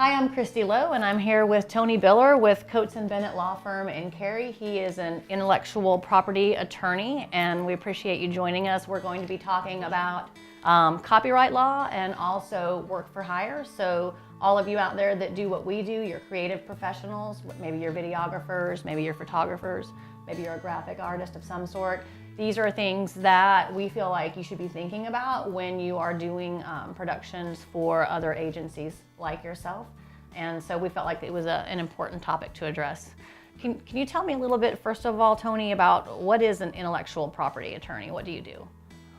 Hi, I'm Christy Lowe, and I'm here with Tony Biller with Coates & Bennett Law Firm in Cary. He is an intellectual property attorney, and we appreciate you joining us. We're going to be talking about copyright law and also work for hire. So all of you out there that do what we do, you're creative professionals, maybe you're videographers, maybe you're photographers, maybe you're a graphic artist of some sort. These are things that we feel like you should be thinking about when you are doing productions for other agencies like yourself. And so we felt like it was an important topic to address. Can you tell me a little bit, first of all, Tony, about what is an intellectual property attorney? What do you do?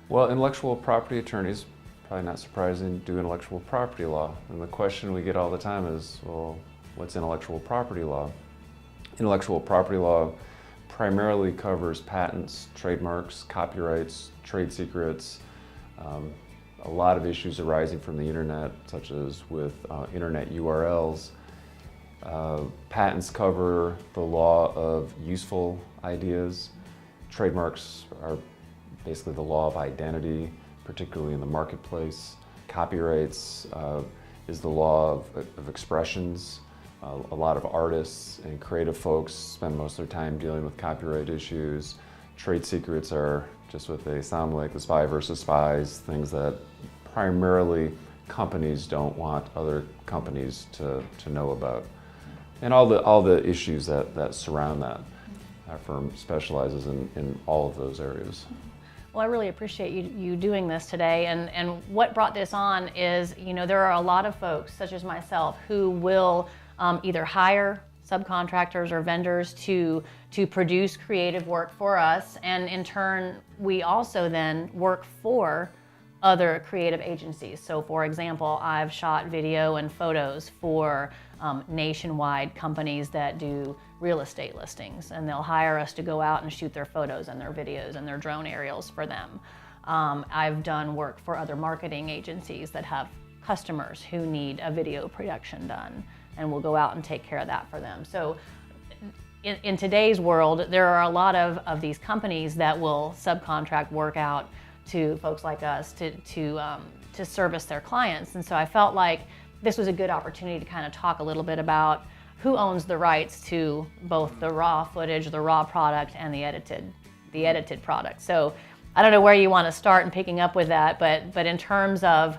Well, intellectual property attorneys, probably not surprising, do intellectual property law. And the question we get all the time is, well, what's intellectual property law? Intellectual property law primarily covers patents, trademarks, copyrights, trade secrets, a lot of issues arising from the internet, such as with internet URLs. Patents cover the law of useful ideas. Trademarks are basically the law of identity, particularly in the marketplace. Copyrights is the law of expressions. A lot of artists and creative folks spend most of their time dealing with copyright issues. Trade secrets are just what they sound like, the spy versus spies, things that primarily companies don't want other companies to know about. And all the issues that surround that. Our firm specializes in all of those areas. Well, I really appreciate you doing this today, and what brought this on is, there are a lot of folks, such as myself, who will either hire subcontractors or vendors to produce creative work for us, and in turn, we also then work for other creative agencies. So for example, I've shot video and photos for nationwide companies that do real estate listings, and they'll hire us to go out and shoot their photos and their videos and their drone aerials for them. I've done work for other marketing agencies that have customers who need a video production done, and we'll go out and take care of that for them. So in today's world, there are a lot of these companies that will subcontract work out to folks like us to service their clients. And so I felt like this was a good opportunity to kind of talk a little bit about who owns the rights to both the raw footage, the raw product, and the edited product. So I don't know where you want to start in picking up with that, but in terms of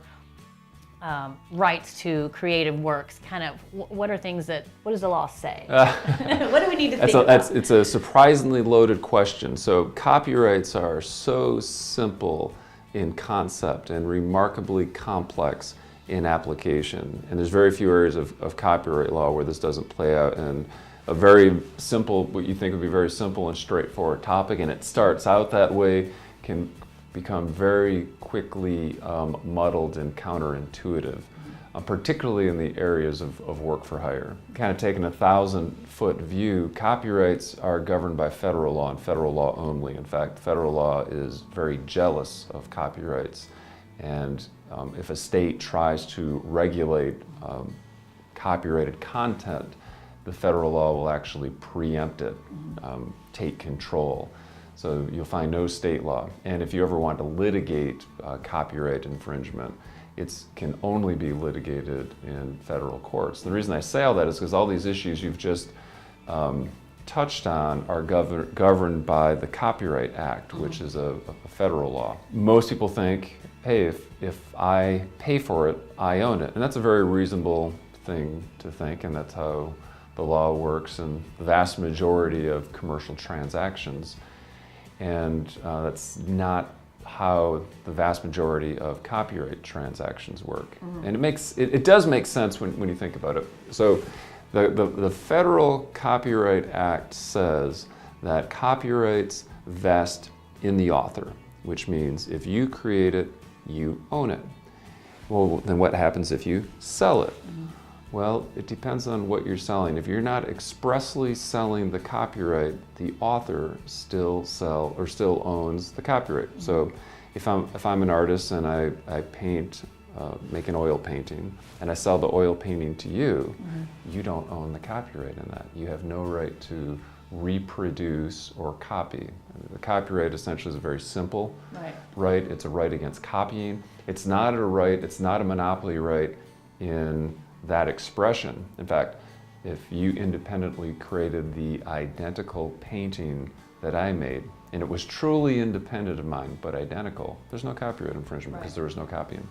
rights to creative works, kind of what does the law say? What do we need to think about? It's a surprisingly loaded question. So copyrights are so simple in concept and remarkably complex in application. And there's very few areas of copyright law where this doesn't play out in a very simple, what you think would be very simple and straightforward topic, and it starts out that way, can become very quickly muddled and counterintuitive, particularly in the areas of work for hire. Kind of taking a 1,000-foot view, copyrights are governed by federal law and federal law only. In fact, federal law is very jealous of copyrights. And if a state tries to regulate copyrighted content, the federal law will actually preempt it, take control. So you'll find no state law. And if you ever want to litigate copyright infringement, it can only be litigated in federal courts. The reason I say all that is because all these issues you've just touched on are governed by the Copyright Act, which is a federal law. Most people think, hey, if I pay for it, I own it. And that's a very reasonable thing to think, and that's how the law works in the vast majority of commercial transactions. And that's not how the vast majority of copyright transactions work. And it does make sense when you think about it. So the Federal Copyright Act says that copyrights vest in the author, which means if you create it, you own it. Well, then what happens if you sell it? Well, it depends on what you're selling. If you're not expressly selling the copyright, the author still owns the copyright. So if I'm an artist and I paint, make an oil painting, and I sell the oil painting to you, you don't own the copyright in that. You have no right to reproduce or copy. The copyright essentially is very simple. Right? It's a right against copying. It's not a right, it's not a monopoly right in that expression. In fact, if you independently created the identical painting that I made, and it was truly independent of mine, but identical, there's no copyright infringement because there was no copying.